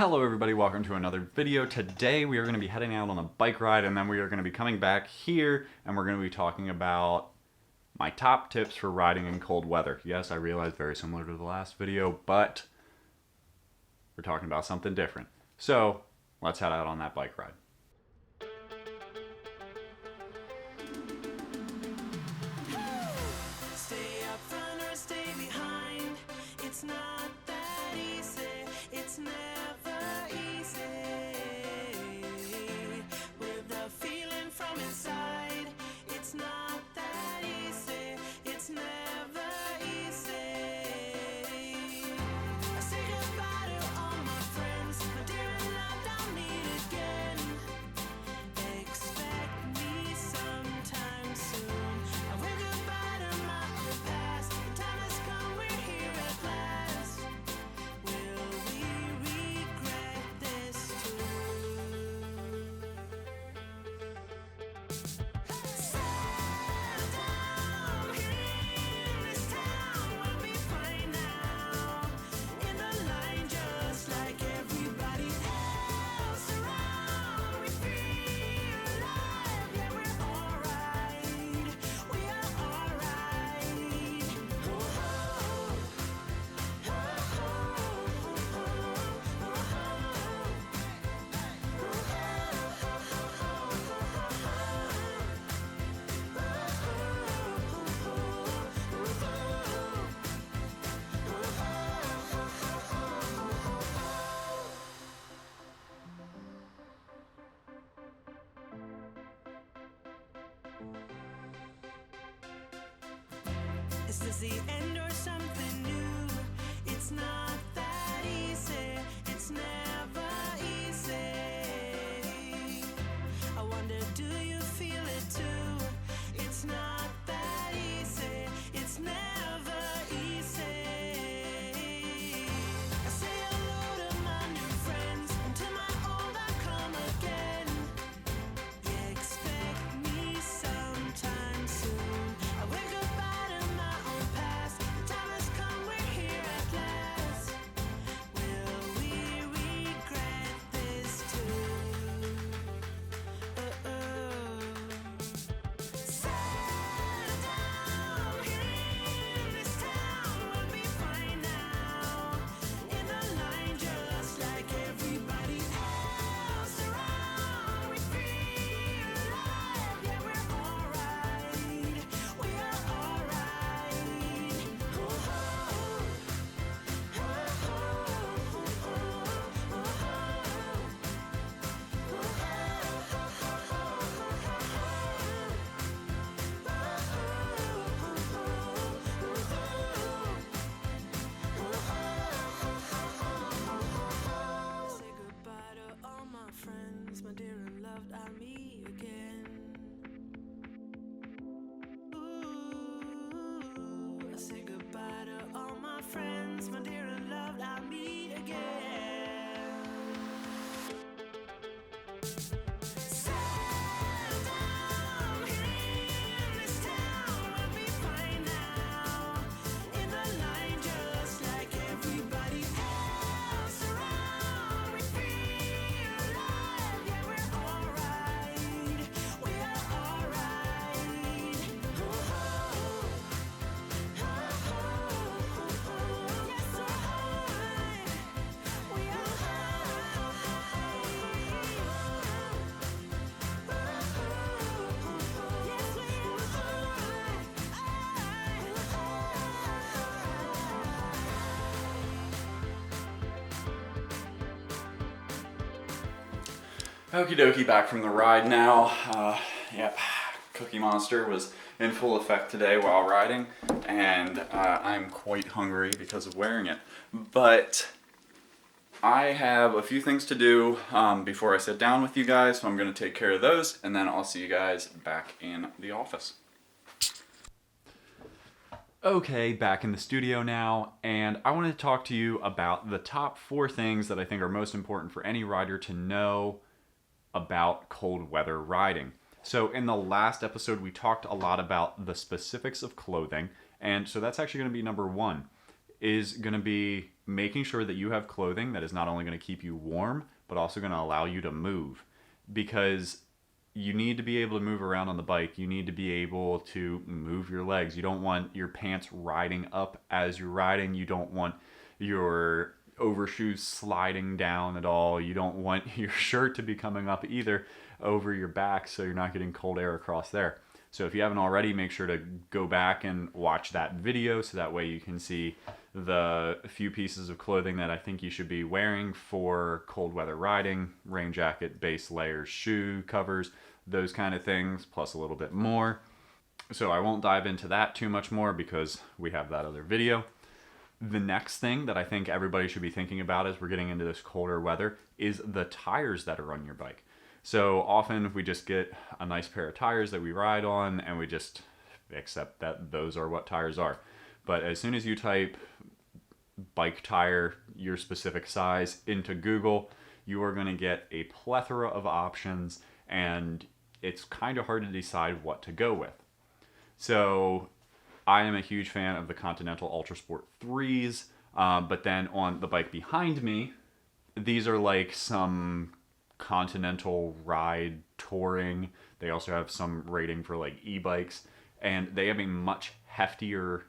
Hello everybody, welcome to another video. Today we are going to be heading out on a bike ride and then we are going to be coming back here and we're going to be talking about my top tips for riding in cold weather. Yes, I realize very similar to the last video, but we're talking about something different. So let's head out on that bike ride. Stay up front or stay behind. It's not that easy. It's never easy. With a feeling from inside. It's not that easy. It's never easy. I say goodbye to all my friends. My dear and loved, I'll meet again. Expect me sometime soon. I will goodbye to my old past. The time has come, we're here at last. Will we regret this too? Settle down here in this town. We'll be fine now. In the line, just like everybody else around. We feel alive, yeah, we're alright. We are alright. Is this the end or something new? It's not that easy. It's never easy. I wonder, do you feel it too? It's not that easy. It's never easy. I say hello to my new friends, and to my old I'll come again. Yeah, expect me sometime soon. I will goodbye to my own past. The time has come, we're here at last. Will we regret this too? Settle down here in this town. We'll be fine now. In the line, just like everybody else around. We feel alive, yeah, we're alright. We are alright. Say goodbye to all my friends, my dear and loved, I'll meet again. Ooh, I say goodbye to all my friends, my dear and loved, I'll meet again. Settle down here in this town, we'll be fine now. In the line, just like everybody else around. We feel alive, yeah, we're alright. We are alright. Yes, alright. We are Okie dokie, back from the ride now. Yep, Cookie Monster was in full effect today while riding, and I'm quite hungry because of wearing it. But I have a few things to do before I sit down with you guys, so I'm going to take care of those, and then I'll see you guys back in the office. Okay, back in the studio now, and I wanted to talk to you about the top 4 things that I think are most important for any rider to know about cold weather riding. So in the last episode, we talked a lot about the specifics of clothing, and so that's actually going to be number 1, is going to be making sure that you have clothing that is not only going to keep you warm, but also going to allow you to move. Because you need to be able to move around on the bike. You need to be able to move your legs. You don't want your pants riding up as you're riding. You don't want your overshoes sliding down at all. You don't want your shirt to be coming up either over your back, so you're not getting cold air across there. So if you haven't already, make sure to go back and watch that video so that way you can see the few pieces of clothing that I think you should be wearing for cold weather riding: rain jacket, base layers, shoe covers, those kind of things, plus a little bit more. So I won't dive into that too much more because we have that other video. The next thing that I think everybody should be thinking about as we're getting into this colder weather is the tires that are on your bike. So often we just get a nice pair of tires that we ride on and we just accept that those are what tires are. But as soon as you type bike tire, your specific size, into Google, you are going to get a plethora of options, and it's kind of hard to decide what to go with. So I am a huge fan of the Continental Ultrasport 3s, but then on the bike behind me, these are like some Continental Ride Touring. They also have some rating for like e-bikes, and they have a much heftier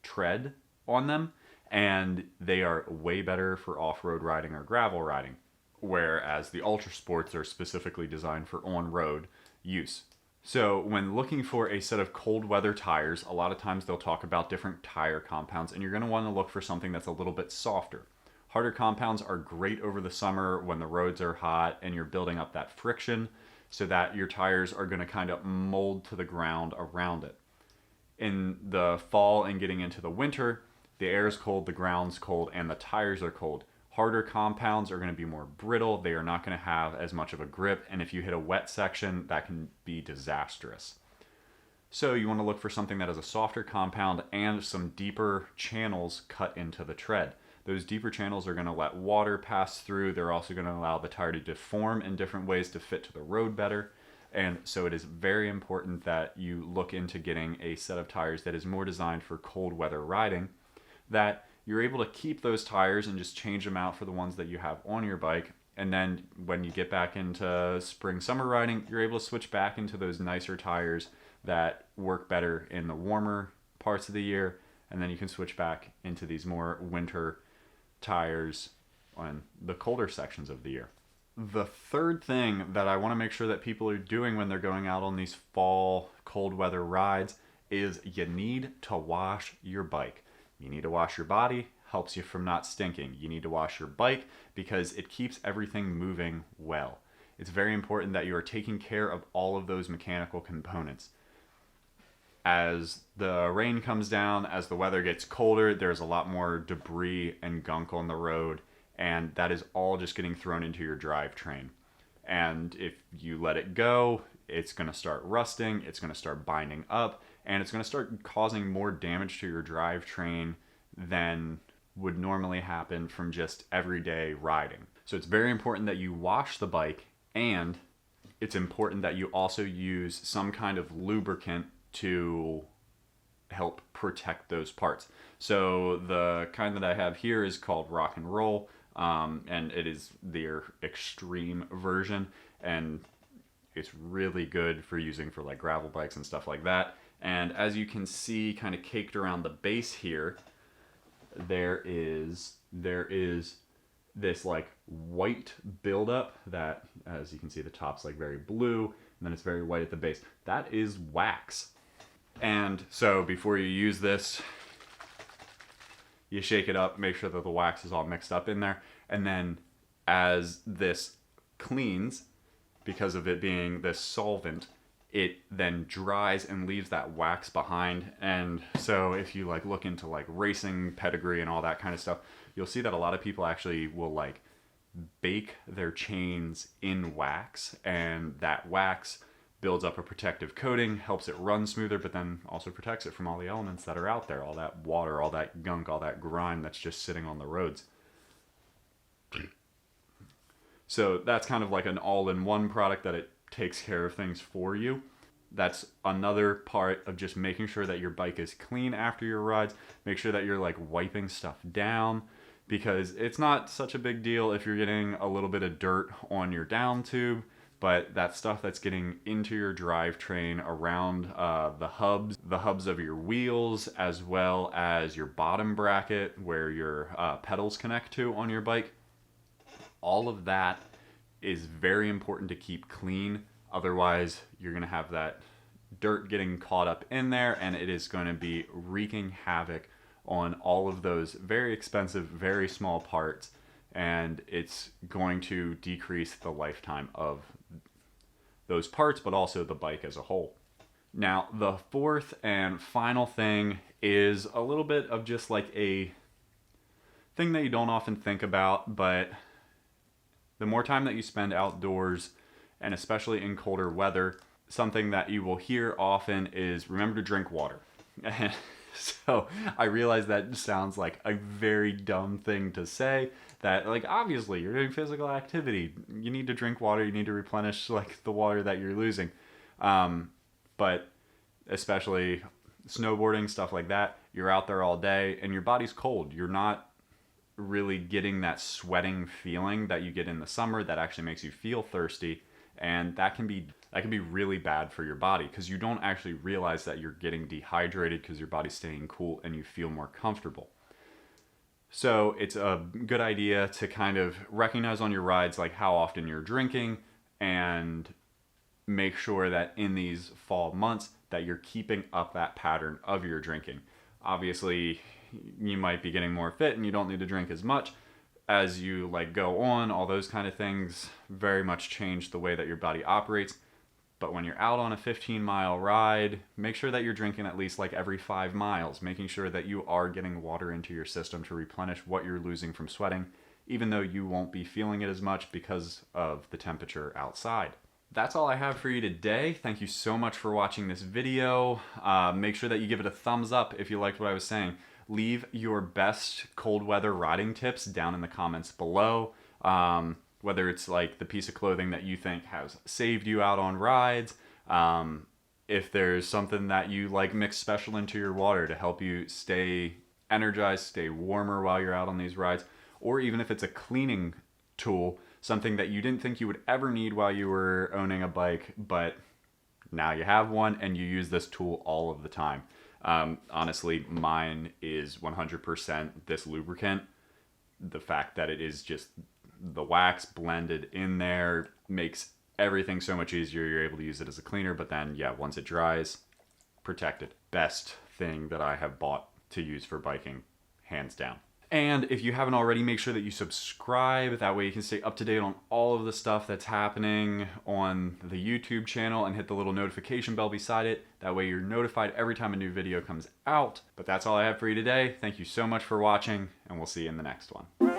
tread on them, and they are way better for off-road riding or gravel riding, whereas the Ultra Sports are specifically designed for on-road use. So when looking for a set of cold weather tires, a lot of times they'll talk about different tire compounds, and you're going to want to look for something that's a little bit softer. Harder compounds are great over the summer when the roads are hot and you're building up that friction so that your tires are going to kind of mold to the ground around it. In the fall and getting into the winter, the air is cold, the ground's cold, and the tires are cold. Harder compounds are going to be more brittle. They are not going to have as much of a grip, and if you hit a wet section, that can be disastrous. So you want to look for something that has a softer compound and some deeper channels cut into the tread. Those deeper channels are going to let water pass through. They're also going to allow the tire to deform in different ways to fit to the road better. And so it is very important that you look into getting a set of tires that is more designed for cold weather riding, that you're able to keep those tires and just change them out for the ones that you have on your bike. And then when you get back into spring, summer riding, you're able to switch back into those nicer tires that work better in the warmer parts of the year. And then you can switch back into these more winter tires on the colder sections of the year. The third thing that I want to make sure that people are doing when they're going out on these fall cold weather rides is you need to wash your bike. You need to wash your body, helps you from not stinking. You need to wash your bike because it keeps everything moving well. It's very important that you are taking care of all of those mechanical components. As the rain comes down, as the weather gets colder, there's a lot more debris and gunk on the road, and that is all just getting thrown into your drivetrain. And if you let it go, it's going to start rusting, it's going to start binding up, and it's going to start causing more damage to your drivetrain than would normally happen from just everyday riding. So it's very important that you wash the bike, and it's important that you also use some kind of lubricant to help protect those parts. So the kind that I have here is called Rock and Roll, and it is their extreme version, and it's really good for using for like gravel bikes and stuff like that. And as you can see, kind of caked around the base here, there is this like white buildup that, as you can see, the top's like very blue, and then it's very white at the base. That is wax. And so before you use this, you shake it up, make sure that the wax is all mixed up in there. And then as this cleans, because of it being this solvent, it then dries and leaves that wax behind. And so if you like look into like racing pedigree and all that kind of stuff, you'll see that a lot of people actually will like bake their chains in wax, and that wax builds up a protective coating, helps it run smoother, but then also protects it from all the elements that are out there, all that water, all that gunk, all that grime that's just sitting on the roads. So that's kind of like an all-in-one product that it takes care of things for you. That's another part of just making sure that your bike is clean after your rides. Make sure that you're like wiping stuff down because it's not such a big deal if you're getting a little bit of dirt on your down tube, but that stuff that's getting into your drivetrain around the hubs of your wheels, as well as your bottom bracket where your pedals connect to on your bike, all of that is very important to keep clean. Otherwise, you're going to have that dirt getting caught up in there, and it is going to be wreaking havoc on all of those very expensive, very small parts, and it's going to decrease the lifetime of those parts, but also the bike as a whole. Now, the fourth and final thing is a little bit of just like a thing that you don't often think about, but the more time that you spend outdoors, and especially in colder weather, something that you will hear often is remember to drink water. And so I realize that sounds like a very dumb thing to say, that like obviously you're doing physical activity, you need to drink water, you need to replenish like the water that you're losing. But especially snowboarding, stuff like that, you're out there all day and your body's cold. You're not really getting that sweating feeling that you get in the summer that actually makes you feel thirsty, and that can be really bad for your body because you don't actually realize that you're getting dehydrated because your body's staying cool and you feel more comfortable. So it's a good idea to kind of recognize on your rides like how often you're drinking, and make sure that in these fall months that you're keeping up that pattern of your drinking. Obviously, you might be getting more fit and you don't need to drink as much as you like go on. All those kind of things very much change the way that your body operates. But when you're out on a 15-mile ride, make sure that you're drinking at least like every 5 miles, making sure that you are getting water into your system to replenish what you're losing from sweating, even though you won't be feeling it as much because of the temperature outside. That's all I have for you today. Thank you so much for watching this video. Make sure that you give it a thumbs up if you liked what I was saying. Leave your best cold weather riding tips down in the comments below. Whether it's like the piece of clothing that you think has saved you out on rides. If there's something that you like mix special into your water to help you stay energized, stay warmer while you're out on these rides. Or even if it's a cleaning tool, something that you didn't think you would ever need while you were owning a bike, but now you have one and you use this tool all of the time. Honestly, mine is 100% this lubricant. The fact that it is just the wax blended in there makes everything so much easier. You're able to use it as a cleaner, but then yeah, once it dries, protected. Best thing that I have bought to use for biking, hands down. And if you haven't already, make sure that you subscribe. That way you can stay up to date on all of the stuff that's happening on the YouTube channel, and hit the little notification bell beside it. That way you're notified every time a new video comes out. But that's all I have for you today. Thank you so much for watching, and we'll see you in the next one.